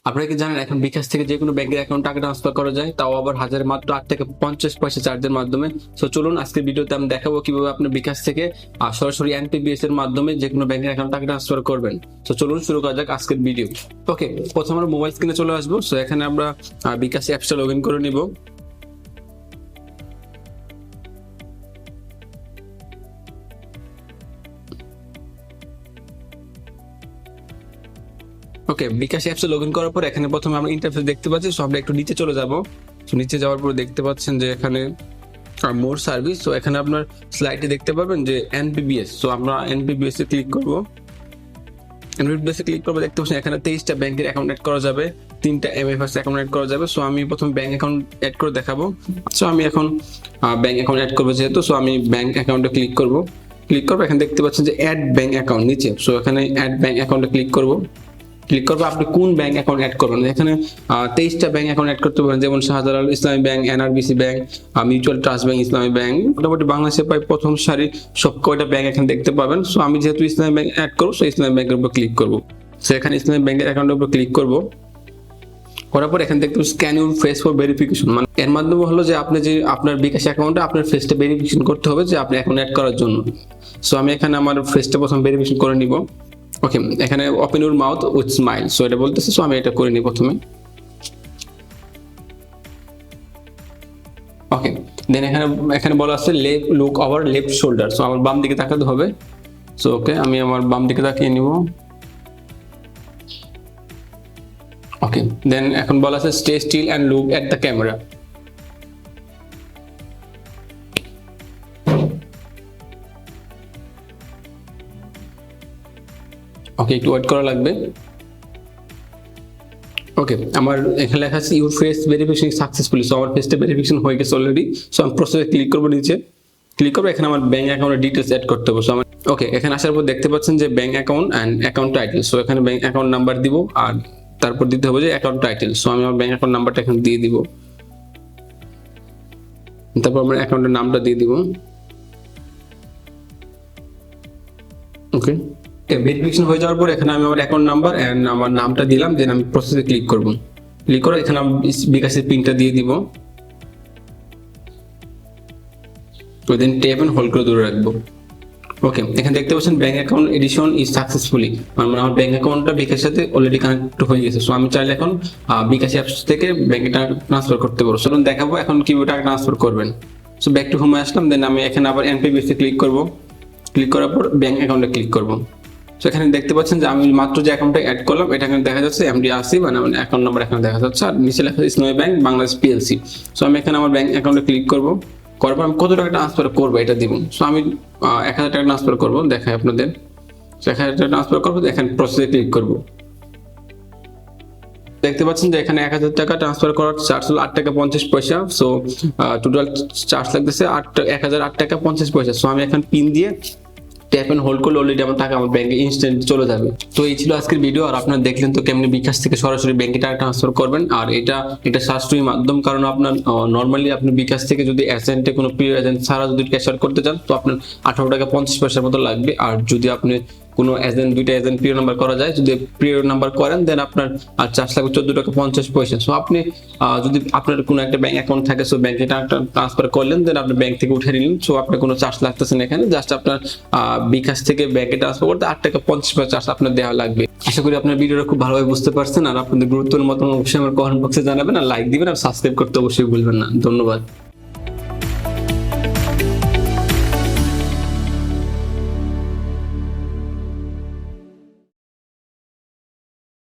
আপনারা কি জানেন এখন বিকাশ থেকে যে কোনো ব্যাংকের অ্যাকাউন্ট টাকা ট্রান্সফার করা যায়, তাও আবার হাজারে মাত্র 8 থেকে 50 পয়সা চার্জের মাধ্যমে। সো চলুন আজকের ভিডিওতে আমি দেখাবো কিভাবে আপনি বিকাশ থেকে সরাসরি এনপিবিএস এর মাধ্যমে যে কোনো ব্যাংকের অ্যাকাউন্ট টাকা ট্রান্সফার করবেন। সো চলুন শুরু করা যাক আজকের ভিডিও। ওকে, প্রথমে আমরা মোবাইল স্ক্রিনে চলে আসবো। সো এখানে আমরা বিকাশ অ্যাপসটা লগ ইন করে নিব। ওকে, বিকাশ অ্যাপসে লগ ইন করার পর এখানে প্রথমে আমরা ইন্টারফেস দেখতে পাচ্ছি। সো আমরা একটু নিচে চলে যাব। সো নিচে যাওয়ার পর দেখতে পাচ্ছেন যে এখানে মোর সার্ভিস। সো এখানে আপনার স্লাইডে দেখতে পাবেন যে এনপিবিএস। সো আমরা এনপিবিএস এ ক্লিক করব। এনপিবিএস এ ক্লিক করবো, দেখতে পাচ্ছেন এখানে 23টা ব্যাংকের অ্যাকাউন্ট অ্যাড করা যাবে, 3টা এমএফএস অ্যাকাউন্ট অ্যাড করা যাবে। সো আমি প্রথম ব্যাংক অ্যাকাউন্ট অ্যাড করে দেখাবো। সো আমি এখন ব্যাংক অ্যাকাউন্ট অ্যাড করবো যেহেতু, সো আমি ব্যাংক অ্যাকাউন্টে ক্লিক করব। এখানে দেখতে পাচ্ছেন যে অ্যাড ব্যাংক অ্যাকাউন্ট নিচে। সো এখানে অ্যাড ব্যাংক অ্যাকাউন্টে ক্লিক করবো। আপনি কোন ব্যাংক অ্যাকাউন্ট অ্যাড করবেন। এখানে 23টা ব্যাংক অ্যাকাউন্ট অ্যাড করতে পারেন, যেমন শাহজালাল ইসলামী bank, NRBC bank, mutual trust bank, ইসলামী ব্যাংক। মোটামুটি বাংলাদেশে প্রায় প্রথম সারি সব কয়টা ব্যাংক এখানে দেখতে পাবেন। সো আমি যেহেতু ইসলামী ব্যাংক অ্যাড করবো, সো ইসলামী ব্যাংকের উপর ক্লিক করবো। সো এখানে ইসলামী ব্যাংকের অ্যাকাউন্টের উপর ক্লিক করবো। করার পর এখানে দেখতে scan your face for verification, মানে এর মাধ্যমে হলো যে আপনি যে আপনার বিকাশ অ্যাকাউন্টে আপনার ফেসটা ভেরিফিকেশন করতে হবে যে আপনি অ্যাকাউন্ট অ্যাড করার জন্য। সো আমি এখানে আমার ফেসটা প্রথম ভেরিফিকেশন করে নিব। ওকে, এখানে open your mouth with smile, so এটা বলতেছে। সো আমি এটা করে নিই প্রথমে। ওকে, দেন এখানে বলা আছে look our left shoulder. So আমার বাম দিকে তাকাতে হবে। সো ওকে, আমি আমার বাম দিকে তাকিয়ে নিব। ওকে, দেন এখন বলা আছে stay still and look at the camera. Okay, একটু ওয়েট করা লাগবে। ওকে, আমার এখানে লেখা আছে your face verification successfully. So আমার ফেসটা ভেরিফিকেশন হয়ে গেছে অলরেডি। সো আমি প্রসেসে ক্লিক করবো, নিচে ক্লিক করবো। এখানে আমার ব্যাংক অ্যাকাউন্টের ডিটেলস অ্যাড করতে হবে। সো আমার ওকে, এখানে আসার পর দেখতে পাচ্ছেন যে bank account and account title. So এখানে ব্যাংক অ্যাকাউন্ট নাম্বার দিব আর তারপর দিতে হবে যে অ্যাকাউন্ট টাইটেল। সো আমি আমার ব্যাংক অ্যাকাউন্ট নাম্বারটা এখানে দিয়ে দিব, তারপর আমার অ্যাকাউন্টের নামটা দিয়ে দিব। ওকে, ভেরিফিকেশন হয়ে যাওয়ার পর এখানে আমি আমার অ্যাকাউন্ট নাম্বার এন্ড আমার নামটা দিলাম। দেন আমি প্রসেসে ক্লিক করব। ক্লিক করে এখানে আমি বিকাশের পিনটা দিয়ে দিব। দেন ট্যাপ এন্ড হোল্ড করে ধরে রাখবো। ওকে, এখানে দেখতে পাচ্ছেন bank account addition is successfully, মানে আমার ব্যাংক অ্যাকাউন্টটা বিকাশের সাথে অলরেডি কানেক্ট হয়ে গেছে। সো আমি চাইলে এখন বিকাশ অ্যাপস থেকে ব্যাংকে টাকা ট্রান্সফার করতে পারবো। চলুন দেখাবো এখন কিভাবে টাকা ট্রান্সফার করবেন। সো ব্যাক টু হোমে আসলাম। দেন আমি এখানে আবার এনপিবিএস এ ক্লিক করব। ক্লিক করার পর ব্যাংক অ্যাকাউন্টে ক্লিক করব। সো এখানে দেখতে পাচ্ছেন যে আমি মাত্র যে অ্যাকাউন্টটা অ্যাড করলাম এটা এখানে দেখা যাচ্ছে এমডি আসিফ, মানে আমার অ্যাকাউন্ট নাম্বার এখানে দেখা যাচ্ছে, আর নিচে লেখা আছে ইসলামী ব্যাংক বাংলাদেশ পিএলসি। সো আমি এখানে আমার ব্যাংক অ্যাকাউন্টে ক্লিক করব। করার পর আমি কত টাকা ট্রান্সফার করবো এটা দিব। সো আমি 1000 টাকা ট্রান্সফার করবো, দেখাই আপনাদের। 1000 টাকা ট্রান্সফার করবো, এখানে প্রসেসে ক্লিক করব। দেখতে পাচ্ছেন যে এখানে 1000 টাকা ট্রান্সফার করার চার্জ হলো 8 টাকা 50 পয়সা। সো টোটাল চার্জ লাগতেছে 1008 টাকা 50 পয়সা। সো আমি এখন পিন দিয়ে ট্যাপ এন্ড হোল্ড করলে অলরেডি আমার টাকা আমার ব্যাংকে ইনস্ট্যান্ট চলে যাবে। তো এই ছিল আজকের ভিডিও। আর আপনারা দেখলেন তো কেমনি বিকাশ থেকে সরাসরি ব্যাংকে টাকা ট্রান্সফার করবেন। আর এটা সাশ্রয়ী মাধ্যম, কারণ আপনার নর্মালি আপনি বিকাশ থেকে যদি এজেন্টে কোনো প্রিয় এজেন্ট ছাড়া যদি ক্যাশ আউট করতে চান তো আপনার 18 টাকা 50 পয়সার মতো লাগবে। আর যদি আপনি কোনো এজেন্ট দুইটা এজেন্ট প্রিয় নাম্বার করা যায়, যদি প্রিয় নাম্বার করেন দেন আপনার চার্জ লাগবে 14 টাকা 50 পয়সা। সো আপনি যদি আপনার কোনো একটা ব্যাংক অ্যাকাউন্ট থাকে, সো ব্যাংকে টাকা ট্রান্সফার করলেন, দেন আপনি ব্যাংক থেকে উঠে নিলেন। সো আপনার কোনো চার্জ লাগতেছে না এখানে। জাস্ট আপনার বিকাশ থেকে ব্যাংকে ট্রান্সফার করতে 8 টাকা 50 পয়সা চার্জ আপনার দেওয়া লাগবে। আশা করি আপনার ভিডিওটা খুব ভালোভাবে বুঝতে পারছেন। আর আপনাদের গুরুত্বপূর্ণ মতামত অবশ্যই আমার কমেন্ট বক্সে জানাবেন, আর লাইক দিবেন, আর সাবস্ক্রাইব করতে অবশ্যই ভুলবেন না। ধন্যবাদ।